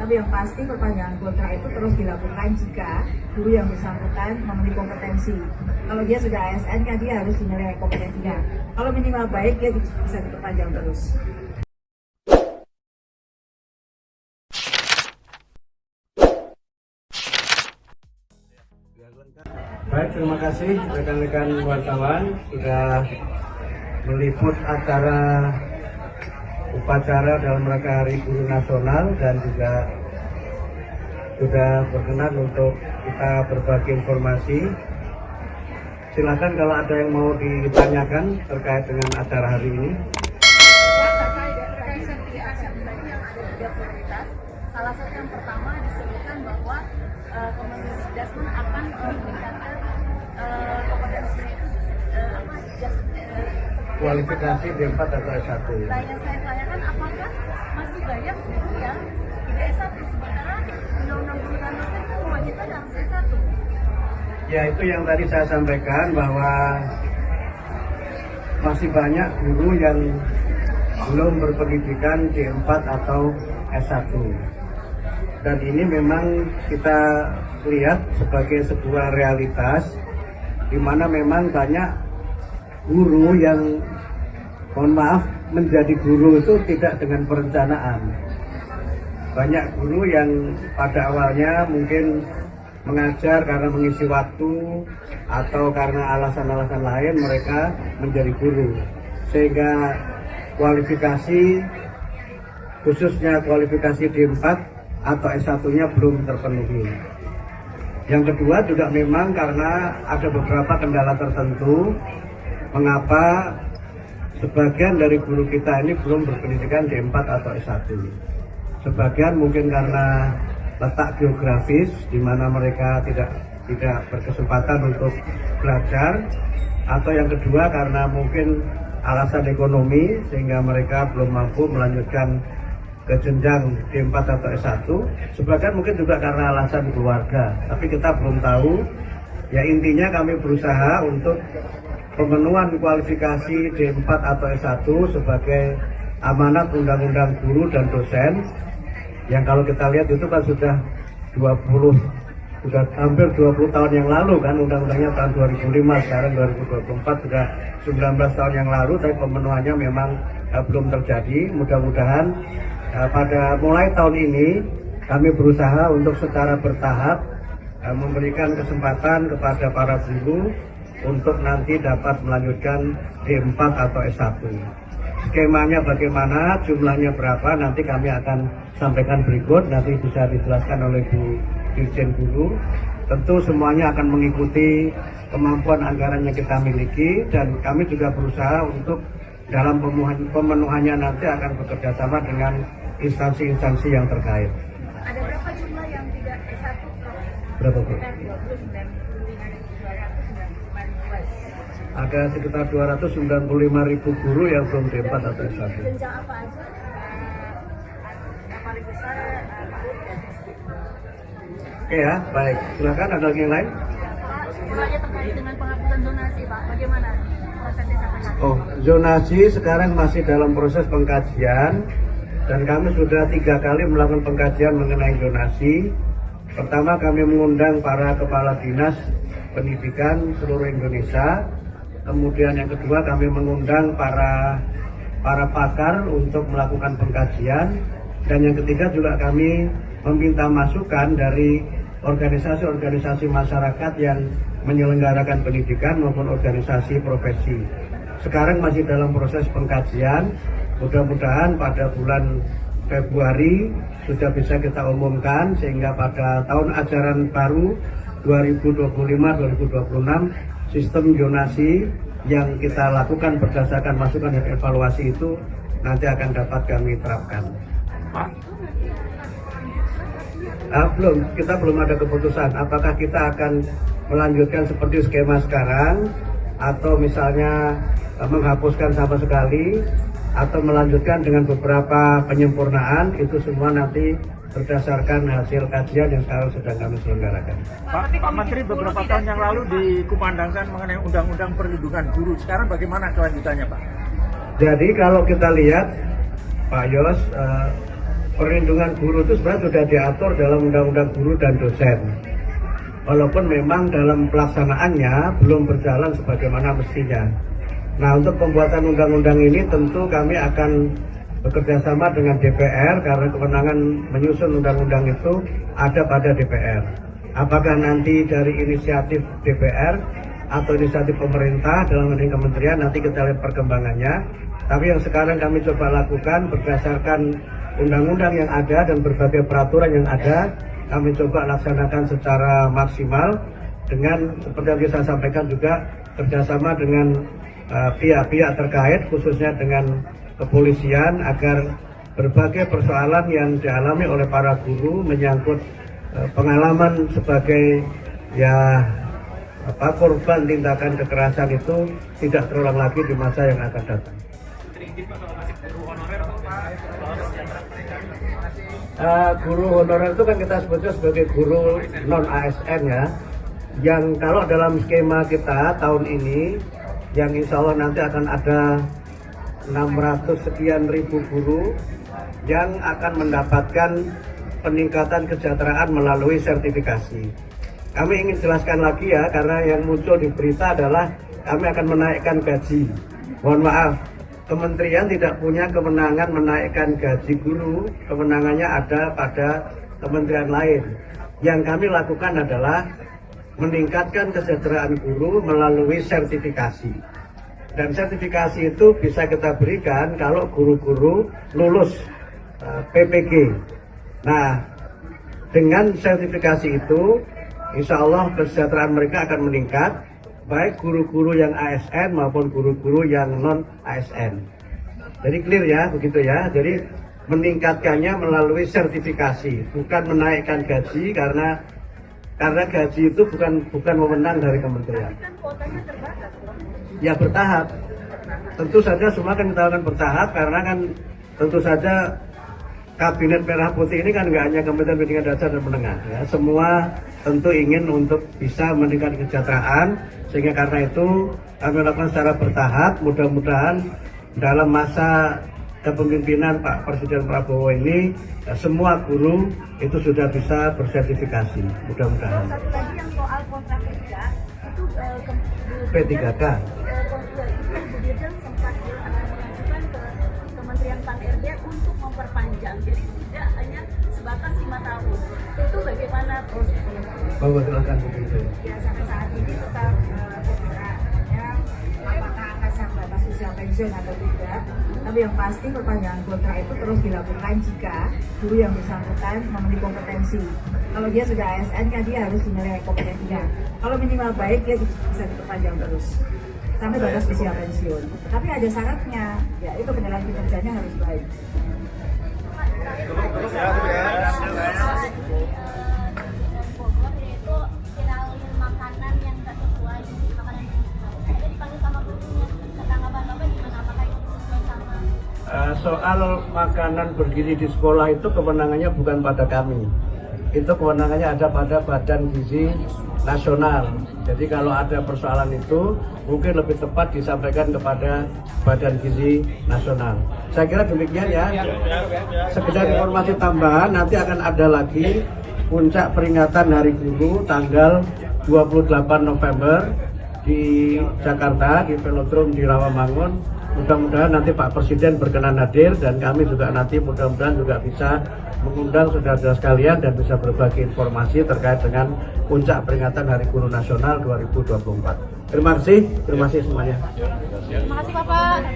Tapi yang pasti perpanjangan kontrak itu terus dilakukan jika guru yang bersangkutan memenuhi kompetensi. Kalau dia sudah ASN kan dia harus dinilai kompetensinya. Kalau minimal baik dia bisa diperpanjang terus. Baik, terima kasih rekan-rekan wartawan sudah meliput acara upacara dalam rangka Hari Guru Nasional dan juga sudah berkenan untuk kita berbagi informasi. Silakan kalau ada yang mau ditanyakan terkait dengan acara hari ini. Terkait sertifikasi yang ada 3 prioritas, salah satu yang pertama disebutkan bahwa Kemendikbud akan meningkatkan kompetensi Kualifikasi D4 atau S1. Nah, yang saya tanyakan apakah masih banyak guru yang tidak S1 sementara Undang-Undang Guru dan Dosen itu mewajibkan harus S1. Ya, itu yang tadi saya sampaikan bahwa masih banyak guru yang belum berpendidikan D4 atau S1. Dan ini memang kita lihat sebagai sebuah realitas di mana memang banyak guru yang, mohon maaf, menjadi guru itu tidak dengan perencanaan. Banyak guru yang pada awalnya mungkin mengajar karena mengisi waktu atau karena alasan-alasan lain mereka menjadi guru. Sehingga kualifikasi, khususnya kualifikasi D4 atau S1-nya belum terpenuhi. Yang kedua juga memang karena ada beberapa kendala tertentu mengapa sebagian dari guru kita ini belum berpendidikan D4 atau S1. Sebagian mungkin karena letak geografis di mana mereka tidak berkesempatan untuk belajar, atau yang kedua karena mungkin alasan ekonomi sehingga mereka belum mampu melanjutkan ke jenjang D4 atau S1. Sebagian mungkin juga karena alasan keluarga, tapi kita belum tahu. Ya, intinya kami berusaha untuk pemenuhan kualifikasi D4 atau S1 sebagai amanat Undang-Undang Guru dan Dosen yang kalau kita lihat itu kan sudah hampir 20 tahun yang lalu kan, undang-undangnya tahun 2005, sekarang 2024 sudah 19 tahun yang lalu, tapi pemenuhannya memang belum terjadi. Mudah-mudahan pada mulai tahun ini kami berusaha untuk secara bertahap memberikan kesempatan kepada para guru untuk nanti dapat melanjutkan D4 atau S1. Skemanya bagaimana, jumlahnya berapa, nanti kami akan sampaikan berikut, nanti bisa dijelaskan oleh Bu Dirjen Guru. Tentu semuanya akan mengikuti kemampuan anggaran yang kita miliki, dan kami juga berusaha untuk dalam pemenuhannya nanti akan bekerja sama dengan instansi-instansi yang terkait. Ada berapa jumlah yang tidak S1? Berapa, Bu? Ada sekitar 295.000 guru yang belum D4 atau S1. Jenjang apa aja? Yang paling besar Oke ya, baik. Silakan, ada lagi yang lain? Pak, semuanya terkait dengan penghapusan zonasi, Pak. Bagaimana prosesnya sampai hari ini? Oh, zonasi sekarang masih dalam proses pengkajian dan kami sudah 3 kali melakukan pengkajian mengenai zonasi. Pertama, kami mengundang para kepala dinas pendidikan seluruh Indonesia. Kemudian yang kedua, kami mengundang para pakar untuk melakukan pengkajian, dan yang ketiga juga kami meminta masukan dari organisasi-organisasi masyarakat yang menyelenggarakan pendidikan maupun organisasi profesi. Sekarang masih dalam proses pengkajian. Mudah-mudahan pada bulan Februari sudah bisa kita umumkan, sehingga pada tahun ajaran baru 2025-2026 sistem zonasi yang kita lakukan berdasarkan masukan dan evaluasi itu nanti akan dapat kami terapkan. Pak? Kita belum ada keputusan apakah kita akan melanjutkan seperti skema sekarang, atau misalnya menghapuskan sama sekali, atau melanjutkan dengan beberapa penyempurnaan. Itu semua nanti berdasarkan hasil kajian yang sekarang sedang kami selenggarakan. Pak Menteri, beberapa tahun yang lalu dikumandangkan mengenai Undang-Undang Perlindungan Guru. Sekarang bagaimana kelanjutannya, Pak? Jadi kalau kita lihat, Pak Yos, perlindungan guru itu sebenarnya sudah diatur dalam Undang-Undang Guru dan Dosen. Walaupun memang dalam pelaksanaannya belum berjalan sebagaimana mestinya. Nah, untuk pembuatan undang-undang ini tentu kami akan bekerja sama dengan DPR karena kewenangan menyusun undang-undang itu ada pada DPR. Apakah nanti dari inisiatif DPR atau inisiatif pemerintah dalam ini kementerian, nanti kita lihat perkembangannya. Tapi yang sekarang kami coba lakukan berdasarkan undang-undang yang ada dan berbagai peraturan yang ada, kami coba laksanakan secara maksimal dengan seperti yang saya sampaikan juga kerjasama dengan pihak-pihak terkait khususnya dengan kepolisian agar berbagai persoalan yang dialami oleh para guru menyangkut pengalaman sebagai korban tindakan kekerasan itu tidak terulang lagi di masa yang akan datang. Guru honorer itu kan kita sebutnya sebagai guru non ASN ya, yang kalau dalam skema kita tahun ini yang insya Allah nanti akan ada 600 sekian ribu guru yang akan mendapatkan peningkatan kesejahteraan melalui sertifikasi. Kami ingin jelaskan lagi ya, karena yang muncul di berita adalah kami akan menaikkan gaji. Mohon maaf, Kementerian tidak punya kewenangan menaikkan gaji guru, kewenangannya ada pada kementerian lain. Yang kami lakukan adalah meningkatkan kesejahteraan guru melalui sertifikasi. Dan sertifikasi itu bisa kita berikan kalau guru-guru lulus PPG. Nah, dengan sertifikasi itu, insya Allah kesejahteraan mereka akan meningkat, baik guru-guru yang ASN maupun guru-guru yang non-ASN. Jadi clear ya, begitu ya. Jadi meningkatkannya melalui sertifikasi, bukan menaikkan gaji karena gaji itu bukan wewenang dari kementerian. Kan kuotanya terbatas, Bro. Ya bertahap. Tentu saja semua kan kita lakukan bertahap karena kan tentu saja Kabinet Merah Putih ini kan nggak hanya Kementerian Pendidikan Dasar dan Menengah ya, semua tentu ingin untuk bisa meningkatkan kesejahteraan, sehingga karena itu kami lakukan secara bertahap. Mudah-mudahan dalam masa kepemimpinan Pak Presiden Prabowo ini semua guru itu sudah bisa bersertifikasi, mudah-mudahan. Satu lagi yang soal kontrak kerja itu P3K. Bu Dirjen sempat mengajukan ke Kementerian Pan-RB untuk memperpanjang, jadi tidak hanya sebatas 5 tahun. Itu bagaimana prosesnya? Bapak silakan begitu. Ya, sampai saat ini tetap apakah akan sampai batas usia pensiun atau tidak. Tapi yang pasti perpanjangan kontrak itu terus dilakukan jika guru yang bersangkutan memenuhi kompetensi. Kalau dia sudah ASN kan dia harus dinilai kompetensinya. Kalau minimal baik dia bisa diperpanjang terus sampai batas usia pensiun. Tapi ada syaratnya, yaitu penilaian kinerjanya harus baik. Bogor yaitu viralin makanan yang nggak sesuai, makanan yang ada dipanggil sama gurunya. Tanggapan Bapak gimana? Apakah itu sesuai sama? Soal makanan bergizi di sekolah itu kewenangannya bukan pada kami. Itu kewenangannya ada pada Badan Gizi Nasional. Jadi kalau ada persoalan itu mungkin lebih tepat disampaikan kepada Badan Gizi Nasional. Saya kira demikian ya. Sekedar informasi tambahan, nanti akan ada lagi puncak peringatan Hari Guru tanggal 28 November di Jakarta, di Velodrome di Rawamangun. Mudah-mudahan nanti Pak Presiden berkenan hadir dan kami juga nanti mudah-mudahan juga bisa mengundang saudara-saudara sekalian dan bisa berbagi informasi terkait dengan puncak peringatan Hari Guru Nasional 2024. Terima kasih semuanya. Terima kasih Bapak.